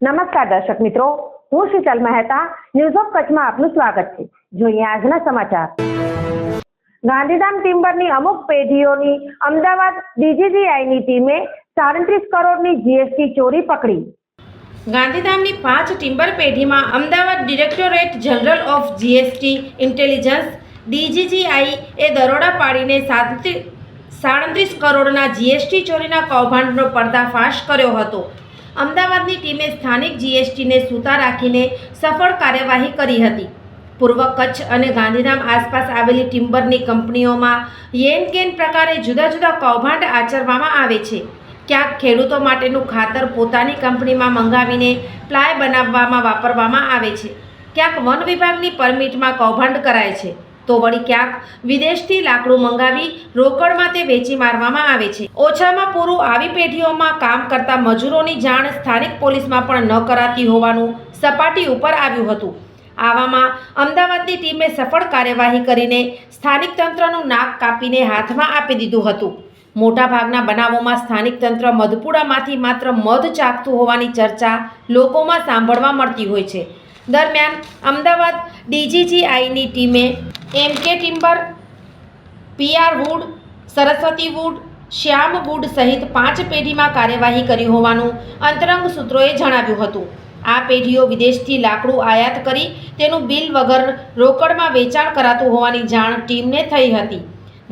નમસ્કાર દર્શક મિત્રો, હું શીતલ મહેતા ન્યૂઝ ઓફ કચ્છમાં આપનું સ્વાગત છે। જોઈએ આજના સમાચાર। ગાંધીધામ ટિમ્બરની અમુક પેઢીઓની અમદાવાદ ડીજીજીઆઈની ટીમે 37 કરોડની જીએસટી ચોરી પકડી। ગાંધીધામની 5 ટિમ્બર પેઢીમાં Ahmedabad directorate general of GST intelligence DGGI એ દરોડા પાડીને 37 કરોડના જીએસટી ચોરીના કૌભાંડનો પર્દાફાશ કર્યો હતો। અમદાવાદની ટીમે સ્થાનિક જીએસટીને સૂતા રાખીને સફળ કાર્યવાહી કરી હતી। પૂર્વ કચ્છ અને ગાંધીધામ આસપાસ આવેલી ટિમ્બરની કંપનીઓમાં યેન-કેન પ્રકારે જુદા જુદા કૌભાંડ આચરવામાં આવે છે। ક્યાંક ખેડૂતો માટેનું ખાતર પોતાની કંપનીમાં મંગાવીને પ્લાય બનાવવામાં વાપરવામાં આવે છે, ક્યાંક વન વિભાગની પરમિટમાં કૌભાંડ કરાય છે, તો વળી ક્યાંક વિદેશથી લાકડું મંગાવી રોકડમાં તે વેચી મારવામાં આવે છે। ઓછામાં પૂરું આવી પેઢીઓમાં કામ કરતા મજૂરોની જાણ સ્થાનિક પોલીસમાં પણ ન કરાતી હોવાનું સપાટી ઉપર આવ્યું હતું। આવામાં અમદાવાદની ટીમે સફળ કાર્યવાહી કરીને સ્થાનિક તંત્રનું નાક કાપીને હાથમાં આપી દીધું હતું। મોટાભાગના બનાવોમાં સ્થાનિક તંત્ર મધપુડામાંથી માત્ર મધ ચાખતું હોવાની ચર્ચા લોકોમાં સાંભળવા મળતી હોય છે। દરમિયાન અમદાવાદ ડીજીજીઆઈની ટીમે MK timber, PR wood, Saraswati wood, Shyam wood સહિત 5 પેઢીમાં કાર્યવાહી કરી હોવાનું અંતરંગ સૂત્રોએ જણાવ્યું હતું। આ પેઢીઓ વિદેશથી લાકડું આયાત કરી તેનું બિલ વગર રોકડમાં વેચાણ કરાતું હોવાની જાણ ટીમને થઈ હતી,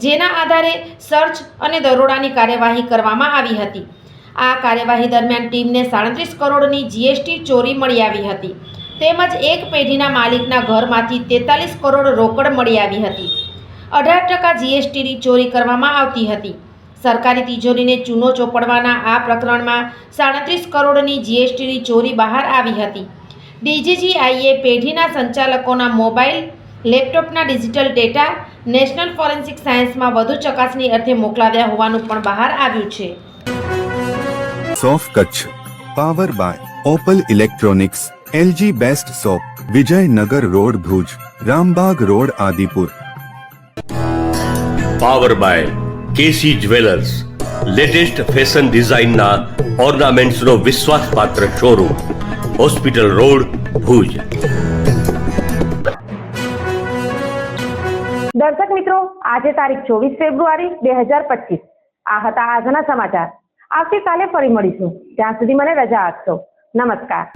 જેના આધારે સર્ચ અને દરોડાની કાર્યવાહી કરવામાં આવી હતી। આ કાર્યવાહી દરમિયાન ટીમને 37 કરોડની જીએસટી ચોરી મળી આવી હતી, તેમજ એક પેઢીના માલિકના ઘરમાંથી 43 કરોડ રોકડ મળી આવી હતી। 18% જીએસટીની ચોરી કરવામાં આવતી હતી। સરકારી તિજોરીને ચૂનો ચોપડવાના આ પ્રકરણમાં 37 કરોડની જીએસટીની ચોરી બહાર આવી હતી। ડીજીજીઆઈએ પેઢીના સંચાલકોના મોબાઈલ, લેપટોપના ડિજિટલ ડેટા નેશનલ ફોરેન્સિક સાયન્સમાં વધુ ચકાસણી અર્થે મોકલાવ્યા હોવાનું પણ બહાર આવ્યું છે। સોફ Kutch power by Opal electronics, LG best soap, Vijaynagar road Bhuj, Rambag road Adipur. Power by KC jewellers, latest fashion ડિઝાઇનના ઓર્નામેન્ટ્સનો વિશ્વાસપાત્ર શોરૂમ, હોસ્પિટલ રોડ ભુજ। દર્શક મિત્રો, આજે તારીખ 24 ફેબ્રુઆરી 2025 આ હતા આજના સમાચાર। આવતીકાલે ફરી મળીશું, ત્યાં સુધી મને રજા આપશો। નમસ્કાર।